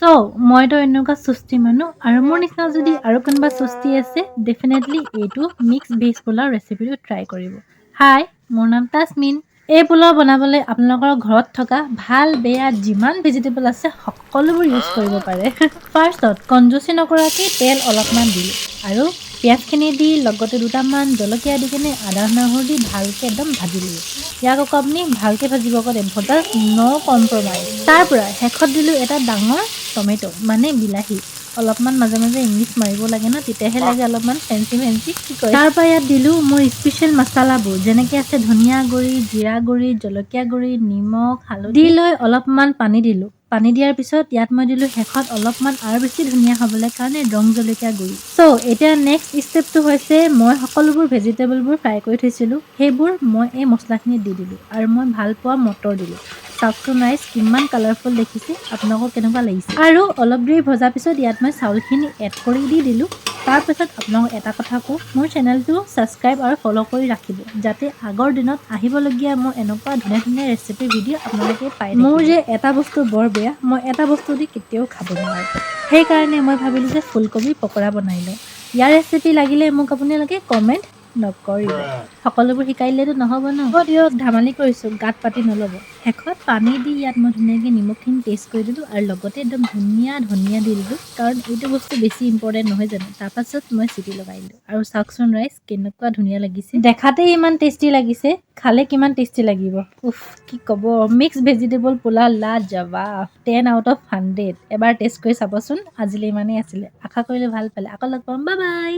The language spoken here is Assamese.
সো মইতো এনেকুৱা চুষ্টি মানুহ আৰু মোৰ নিচিনা যদি আৰু কোনোবা চুষ্টি আছে ডেফিনেটলি এইটো মিক্স ভেজ পোলাও ৰেচিপিটো ট্ৰাই কৰিব। হাই, মোৰ নাম তাজমিন। এই পোলাও বনাবলৈ আপোনালোকৰ ঘৰত থকা ভাল বেয়া যিমান ভেজিটেবল আছে সকলোবোৰ ইউজ কৰিব পাৰে। ফাৰ্ষ্টত কঞ্জুচি নকৰাকৈ তেল অলপমান দিলোঁ আৰু পিঁয়াজখিনি দি লগতে দুটামান জলকীয়া দি কিনে আদা নহৰু দি ভালকৈ একদম ভাজিলোঁ। ইয়াক আকৌ আপুনি ভালকৈ ভাজিব পাৰে, ভজা ন' কম্প্ৰমাইজ। তাৰ পৰা শেষত দিলোঁ এটা ডাঙৰ টমেটো মানে বিলাহী। অলপমান মাজে মাজে ইংলিছ মাৰিব লাগে ন, তেতিয়াহে লাগে অলপমান ফেঞ্চি কি কয়। তাৰ পৰা ইয়াত দিলোঁ মোৰ স্পেচিয়েল মছলাবোৰ যেনেকৈ আছে ধনিয়া গুড়ি, জিৰা গুড়ি, জলকীয়া গুড়ি, নিমখ, হালধি দি লৈ অলপমান পানী দিলোঁ। পানী দিয়াৰ পিছত ইয়াত মই দিলোঁ শেষত অলপমান আৰু বেছি ধুনীয়া হ'বলৈ কাৰণে ৰং জলকীয়া গুড়ি। চ' এতিয়া নেক্সট ষ্টেপটো হৈছে মই সকলোবোৰ ভেজিটেবলবোৰ ফ্ৰাই কৰি থৈছিলোঁ সেইবোৰ মই এই মছলাখিনিত দি দিলোঁ আৰু মই ভাল পোৱা মটৰ দিলোঁ। চাওকচোন ৰাইচ কিমান কালাৰফুল দেখিছে, আপোনালোকক কেনেকুৱা লাগিছে। আৰু অলপ দেৰি ভজাৰ পিছত ইয়াত মই চাউলখিনি এড কৰি দি দিলোঁ। তাৰপিছত আপোনালোকক এটা কথা কওঁ, মোৰ চেনেলটো ছাবস্ক্ৰাইব আৰু ফ'ল' কৰি ৰাখিব যাতে আগৰ দিনত আহিবলগীয়া মোৰ এনেকুৱা ধুনীয়া ধুনীয়া ৰেচিপি ভিডিঅ' আপোনালোকে পাই থাকিব। মোৰ যে এটা বস্তু বৰ বেয়া, মই এটা বস্তু দি কেতিয়াও খাব নোৱাৰোঁ। সেইকাৰণে মই ভাবিলোঁ যে ফুলকবি পকৰা বনাই লওঁ। ইয়াৰ ৰেচিপি লাগিলে মোক আপোনালোকে কমেণ্ট নকৰিব। সকলোবোৰ শিকাই দিলেতো নহ'ব ন। হ'ব দিয়ক, ধেমালি কৰিছোঁ, গাত পাতি নল'ব। শেষত পানী দি ইয়াত মই ধুনীয়াকৈ নিমখখিনি টেষ্ট কৰি দিলোঁ আৰু লগতে একদম ধুনীয়া ধনিয়া দি দিলোঁ, কাৰণ এইটো বস্তু বেছি ইম্পৰ্টেণ্ট নহয় জানো। তাৰপাছত মই চিটি লগাই দিলোঁ আৰু চাওকচোন ৰাইচ কেনেকুৱা ধুনীয়া লাগিছে। দেখাতেই ইমান টেষ্টি লাগিছে, খালে কিমান টেষ্টি লাগিব। উফ, কি ক'ব, মিক্স ভেজিটেবল পোলাও লাজবাব, 10 out of 100। এবাৰ টেষ্ট কৰি চাবচোন। আজিলৈ ইমানেই আছিলে, আশা কৰিলোঁ ভাল পালে। আকৌ লগ পাম, বাই বাই।